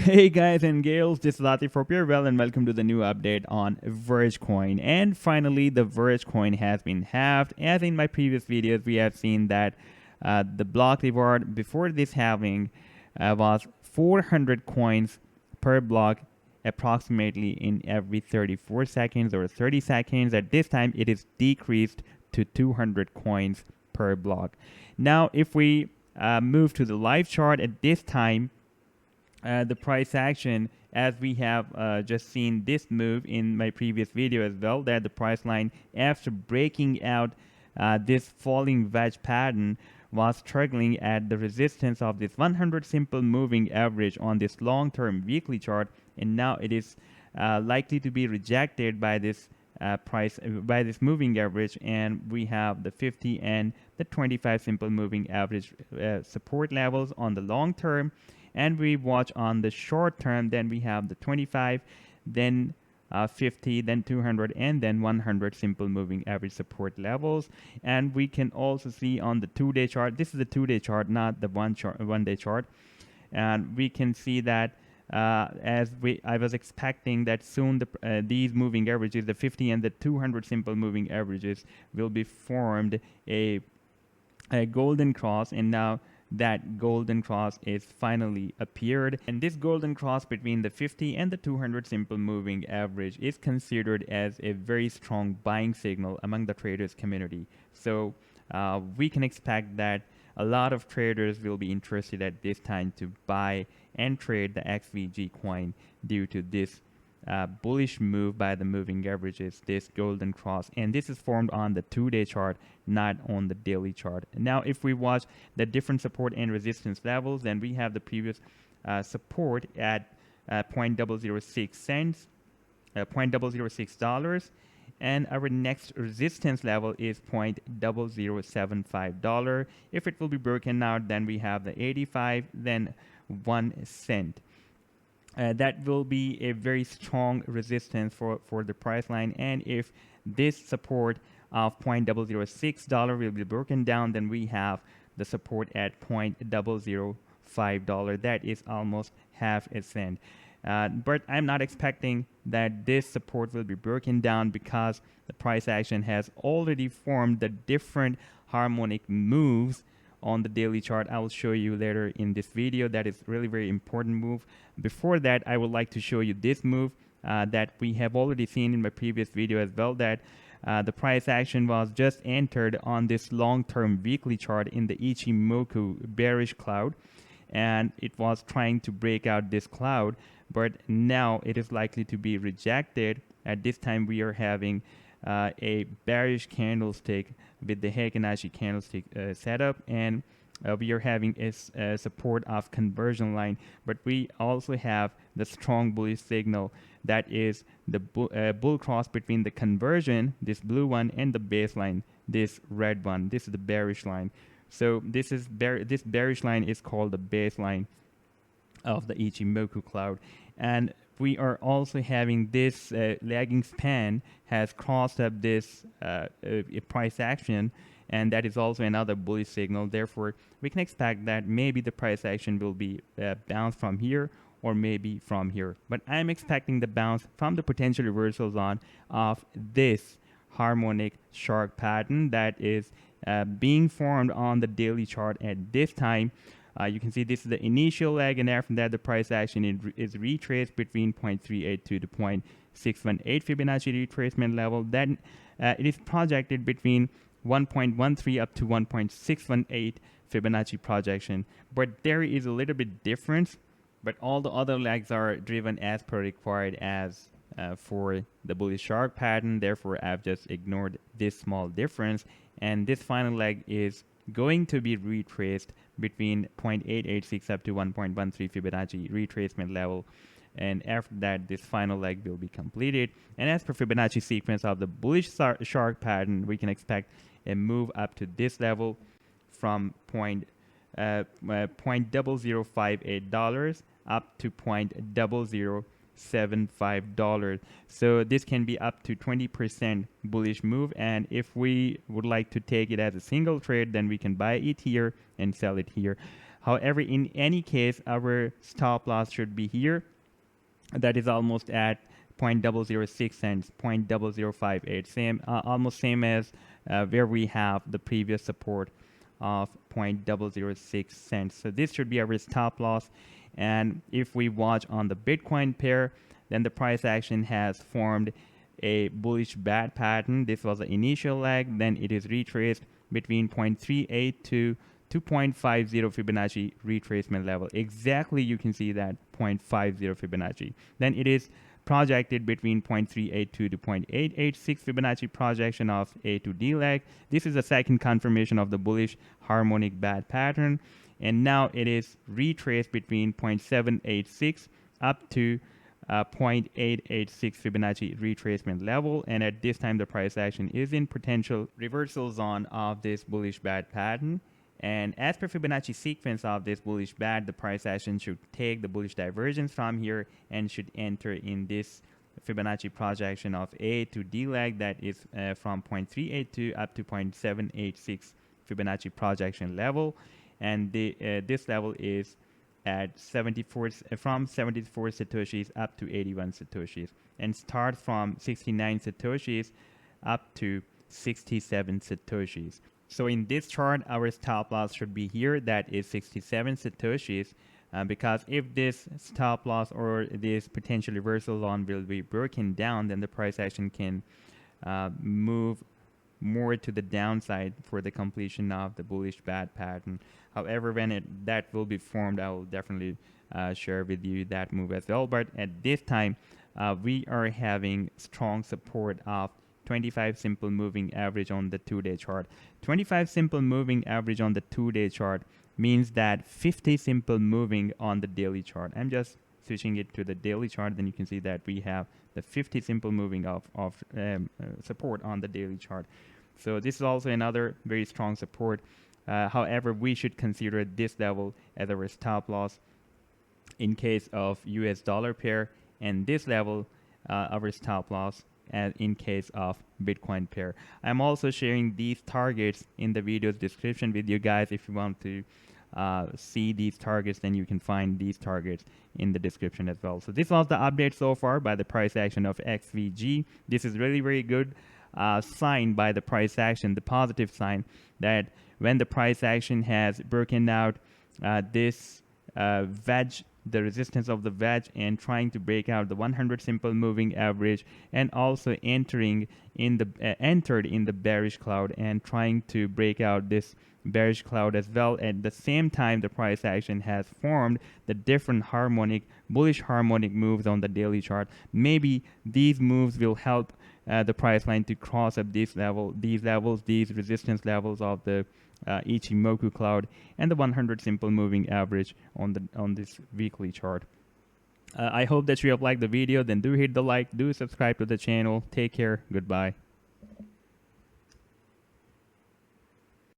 Hey guys and girls, this is Latif for Well and welcome to the new update on Verge coin. And finally, the Verge coin has been halved. As in my previous videos, we have seen that the block reward before this halving was 400 coins per block, approximately in every 34 seconds or 30 seconds. At this time, it is decreased to 200 coins per block. Now, if we move to the live chart at this time, the price action, as we have just seen this move in my previous video as well, that the price line after breaking out this falling wedge pattern was struggling at the resistance of this 100 simple moving average on this long-term weekly chart, and now it is likely to be rejected by this by this moving average, and we have the 50 and the 25 simple moving average support levels on the long term. And we watch on the short term, then we have the 25, then 50, then 200, and then 100 simple moving average support levels. And we can also see on the 2-day chart, this is the 2-day chart, not the one-day chart. And we can see that I was expecting that soon these moving averages, the 50 and the 200 simple moving averages, will be formed a golden cross, and now that golden cross is finally appeared, and this golden cross between the 50 and the 200 simple moving average is considered as a very strong buying signal among the traders community. So we can expect that a lot of traders will be interested at this time to buy and trade the XVG coin due to this bullish move by the moving averages, this golden cross, and this is formed on the 2-day chart, not on the daily chart. Now, if we watch the different support and resistance levels, then we have the previous support at 0.006 cents, $0.006, and our next resistance level is $0.0075. If it will be broken out, then we have the 85, then 1 cent. That will be a very strong resistance for the price line, and if this support of $0.006 will be broken down, then we have the support at $0.005. That is almost half a cent. But I'm not expecting that this support will be broken down because the price action has already formed the different harmonic moves on the daily chart. I will show you later in this video. That is really very important move. Before that, I would like to show you this move that we have already seen in my previous video as well, that the price action was just entered on this long-term weekly chart in the Ichimoku bearish cloud, and it was trying to break out this cloud, but now it is likely to be rejected. At this time, we are having a bearish candlestick with the Heikin-Ashi candlestick setup, and we are having a support of conversion line, but we also have the strong bullish signal, that is the bull cross between the conversion, this blue one, and the baseline, this red one. This is the bearish line. So this bearish line is called the baseline of the Ichimoku cloud, and we are also having this lagging span has crossed up this price action, and that is also another bullish signal. Therefore, we can expect that maybe the price action will be bounced from here or maybe from here. But I'm expecting the bounce from the potential reversals on of this harmonic shark pattern that is being formed on the daily chart at this time. You can see this is the initial leg, and after that the price action is retraced between 0.382 to 0.618 Fibonacci retracement level. Then it is projected between 1.13 up to 1.618 Fibonacci projection. But there is a little bit difference, but all the other legs are driven as per required as for the bullish shark pattern. Therefore, I've just ignored this small difference, and this final leg is going to be retraced between 0.886 up to 1.13 Fibonacci retracement level, and after that this final leg will be completed. And as per Fibonacci sequence of the bullish shark pattern, we can expect a move up to this level from $0.0058 up to $0.0075. So this can be up to 20% bullish move, and if we would like to take it as a single trade, then we can buy it here and sell it here. However, in any case, our stop loss should be here. That is almost at 0.006 cents, 0.0058, same, almost same as where we have the previous support of 0.006 cents. So this should be our stop loss. And if we watch on the Bitcoin pair, then the price action has formed a bullish bat pattern. This was the initial leg, then it is retraced between 0.38 to 2.50 Fibonacci retracement level. Exactly, you can see that 0.50 Fibonacci. Then it is projected between 0.382 to 0.886 Fibonacci projection of A to D leg. This is the second confirmation of the bullish harmonic bat pattern. And now it is retraced between 0.786 up to 0.886 Fibonacci retracement level, and at this time the price action is in potential reversal zone of this bullish bat pattern. And as per Fibonacci sequence of this bullish bat, the price action should take the bullish divergence from here and should enter in this Fibonacci projection of A to D leg, that is from 0.382 up to 0.786 Fibonacci projection level. And this level is at 74 from 74 satoshis up to 81 satoshis, and start from 69 satoshis up to 67 satoshis. So in this chart, our stop loss should be here, that is 67 satoshis, because if this stop loss or this potential reversal zone will be broken down, then the price action can move more to the downside for the completion of the bullish bat pattern. However, when that will be formed, I will definitely share with you that move as well. But at this time, we are having strong support of 25 simple moving average on the 2-day chart. 25 simple moving average on the 2-day chart means that 50 simple moving on the daily chart. I'm just switching it to the daily chart, then you can see that we have the 50 simple moving of support on the daily chart. So this is also another very strong support. However, we should consider this level as our stop loss in case of US dollar pair, and this level our stop loss as in case of Bitcoin pair. I'm also sharing these targets in the video's description with you guys. If you want to see these targets, then you can find these targets in the description as well. So this was the update so far by the price action of XVG. This is really very good sign by the price action, the positive sign that when the price action has broken out this wedge, the resistance of the wedge, and trying to break out the 100 simple moving average, and also entered in the bearish cloud and trying to break out this bearish cloud as well. At the same time, the price action has formed the different bullish harmonic moves on the daily chart. Maybe these moves will help the price line to cross up these resistance levels of the Ichimoku cloud and the 100 simple moving average on this weekly chart. I hope that you have liked the video. Then do hit the like, do subscribe to the channel. Take care. Goodbye.